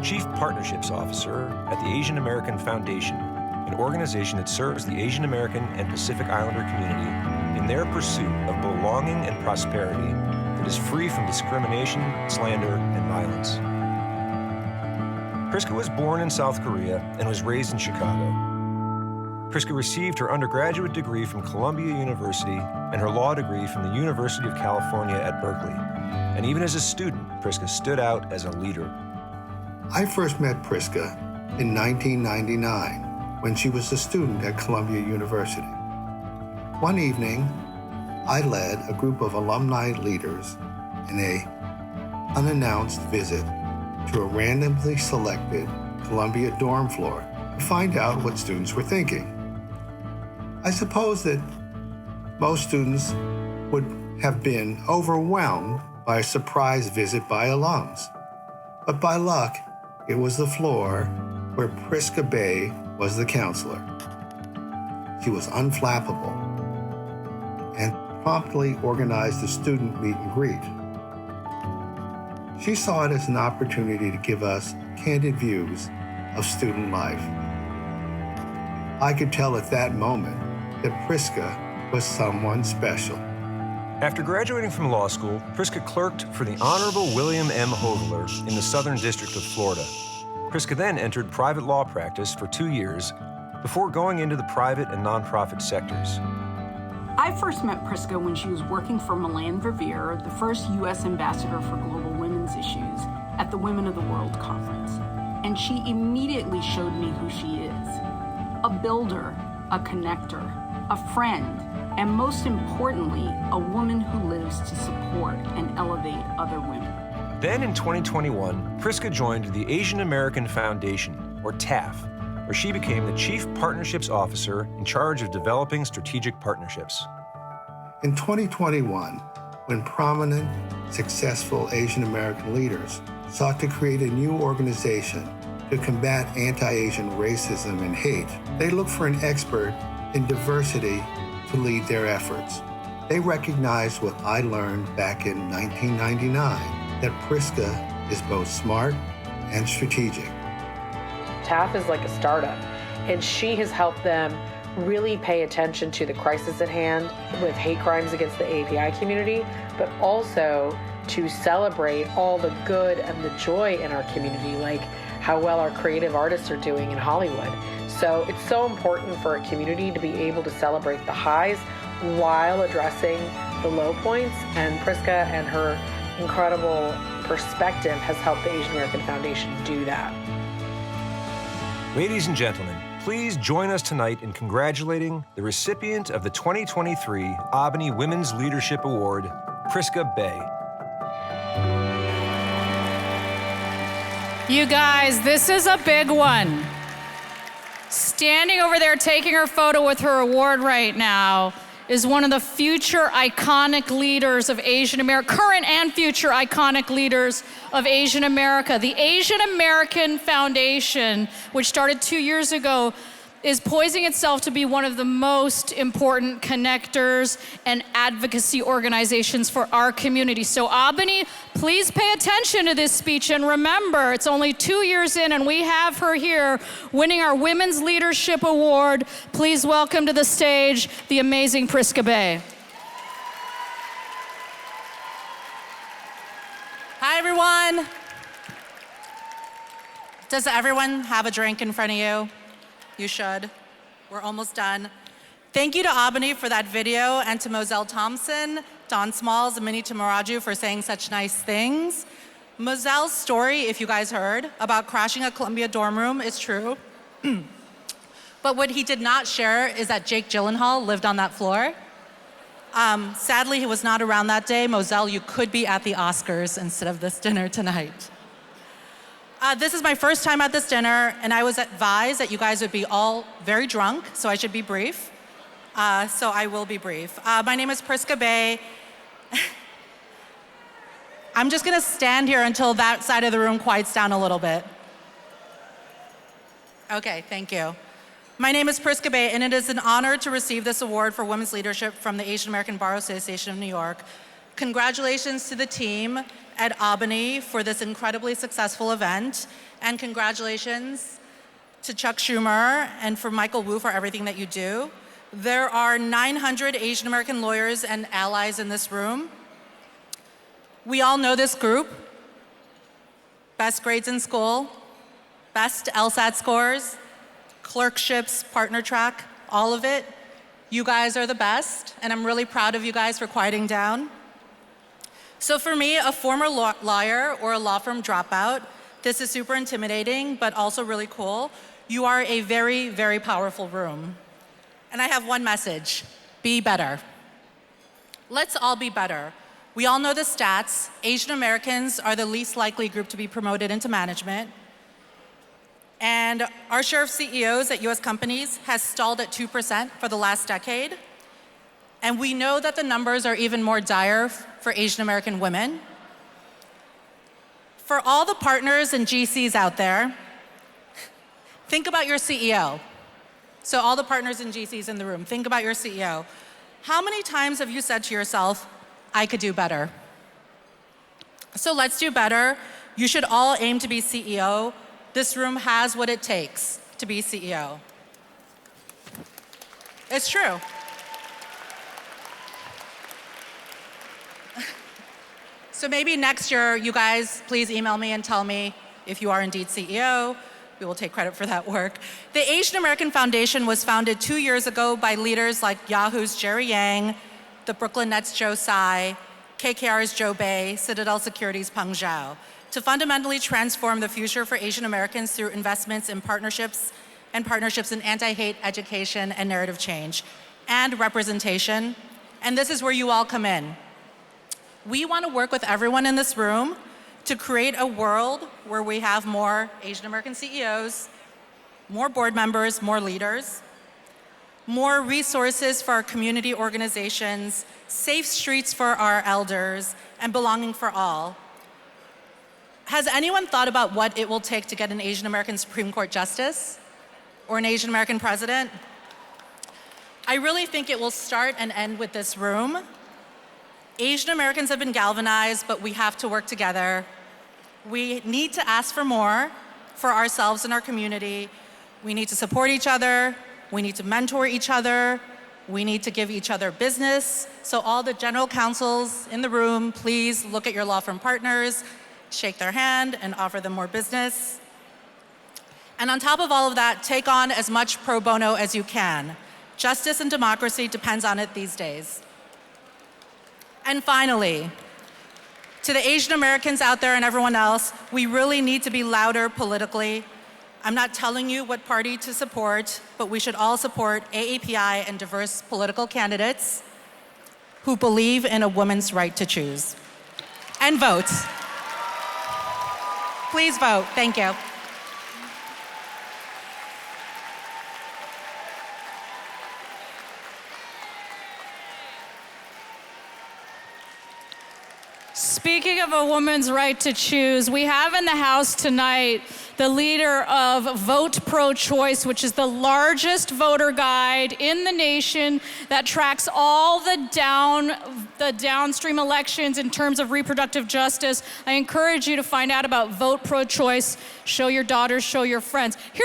Chief Partnerships Officer at the Asian American Foundation, an organization that serves the Asian American and Pacific Islander community in their pursuit of belonging and prosperity that is free from discrimination, slander, and violence. Prisca was born in South Korea and was raised in Chicago. Prisca received her undergraduate degree from Columbia University and her law degree from the University of California at Berkeley. And even as a student, Prisca stood out as a leader. I first met Prisca in 1999 when she was a student at Columbia University. One evening, I led a group of alumni leaders in an unannounced visit to a randomly selected Columbia dorm floor to find out what students were thinking. I suppose that most students would have been overwhelmed by a surprise visit by alums. But by luck, it was the floor where Prisca Bay was the counselor. She was unflappable and promptly organized a student meet and greet. She saw it as an opportunity to give us candid views of student life. I could tell at that moment that Prisca was someone special. After graduating from law school, Prisca clerked for the Honorable William M. Hovler in the Southern District of Florida. Prisca then entered private law practice for 2 years before going into the private and nonprofit sectors. I first met Prisca when she was working for Milan Verveer, the first U.S. ambassador for global women's issues, at the Women of the World conference. And she immediately showed me who she is. A builder, a connector, a friend, and most importantly, a woman who lives to support and elevate other women. Then in 2021, Prisca joined the Asian American Foundation, or TAF, where she became the Chief Partnerships Officer in charge of developing strategic partnerships. In 2021, when prominent, successful Asian American leaders sought to create a new organization to combat anti-Asian racism and hate, they looked for an expert in diversity to lead their efforts. They recognized what I learned back in 1999, that Prisca is both smart and strategic. TAF is like a startup, and she has helped them really pay attention to the crisis at hand with hate crimes against the AAPI community, but also to celebrate all the good and the joy in our community, like how well our creative artists are doing in Hollywood. So it's so important for a community to be able to celebrate the highs while addressing the low points, and Prisca and her incredible perspective has helped the Asian American Foundation do that. Ladies and gentlemen, please join us tonight in congratulating the recipient of the 2023 AABANY Women's Leadership Award, Prisca Bay. You guys, this is a big one. Standing over there taking her photo with her award right now is one of the future iconic leaders of Asian America, current and future iconic leaders of Asian America. The Asian American Foundation, which started 2 years ago, is poising itself to be one of the most important connectors and advocacy organizations for our community. So AABANY, please pay attention to this speech and remember, it's only 2 years in and we have her here winning our Women's Leadership Award. Please welcome to the stage the amazing Prisca Bay. Hi everyone. Does everyone have a drink in front of you? You should. We're almost done. Thank you to AABANY for that video, and to Moselle Thompson, Don Smalls, and Minnie Tamaraju for saying such nice things. Moselle's story, if you guys heard, about crashing a Columbia dorm room is true. But what he did not share is that Jake Gyllenhaal lived on that floor. Sadly, he was not around that day. Moselle, you could be at the Oscars instead of this dinner tonight. This is my first time at this dinner, and I was advised that you guys would be all very drunk, so I should be brief. So I will be brief. My name is Prisca Bay. I'm just gonna stand here until that side of the room quiets down a little bit. Okay, thank you. My name is Prisca Bay, and it is an honor to receive this award for women's leadership from the Asian American Bar Association of New York. Congratulations to the team at Albany for this incredibly successful event, and congratulations to Chuck Schumer and for Michael Wu for everything that you do. There are 900 Asian American lawyers and allies in this room. We all know this group. Best grades in school, best LSAT scores, clerkships, partner track, all of it. You guys are the best, and I'm really proud of you guys for quieting down. So for me, a former lawyer or a law firm dropout, this is super intimidating, but also really cool. You are a very, very powerful room. And I have one message: be better. Let's all be better. We all know the stats. Asian Americans are the least likely group to be promoted into management. And our share of CEOs at US companies has stalled at 2% for the last decade. And we know that the numbers are even more dire for Asian American women. For all the partners and GCs out there, think about your CEO. So all the partners and GCs in the room, think about your CEO. How many times have you said to yourself, I could do better? So let's do better. You should all aim to be CEO. This room has what it takes to be CEO. It's true. So maybe next year, you guys, please email me and tell me if you are indeed CEO. We will take credit for that work. The Asian American Foundation was founded 2 years ago by leaders like Yahoo's Jerry Yang, the Brooklyn Nets' Joe Tsai, KKR's Joe Bay, Citadel Securities' Peng Zhao, to fundamentally transform the future for Asian Americans through investments in partnerships in anti-hate education and narrative change, and representation. And this is where you all come in. We want to work with everyone in this room to create a world where we have more Asian American CEOs, more board members, more leaders, more resources for our community organizations, safe streets for our elders, and belonging for all. Has anyone thought about what it will take to get an Asian American Supreme Court justice or an Asian American president? I really think it will start and end with this room. Asian Americans have been galvanized, but we have to work together. We need to ask for more for ourselves and our community. We need to support each other. We need to mentor each other. We need to give each other business. So all the general counsels in the room, please look at your law firm partners, shake their hand, and offer them more business. And on top of all of that, take on as much pro bono as you can. Justice and democracy depends on it these days. And finally, to the Asian Americans out there and everyone else, we really need to be louder politically. I'm not telling you what party to support, but we should all support AAPI and diverse political candidates who believe in a woman's right to choose. And vote. Please vote. Thank you. Speaking of a woman's right to choose, we have in the House tonight the leader of Vote Pro-Choice, which is the largest voter guide in the nation that tracks all the downstream elections in terms of reproductive justice. I encourage you to find out about Vote Pro-Choice. Show your daughters, show your friends.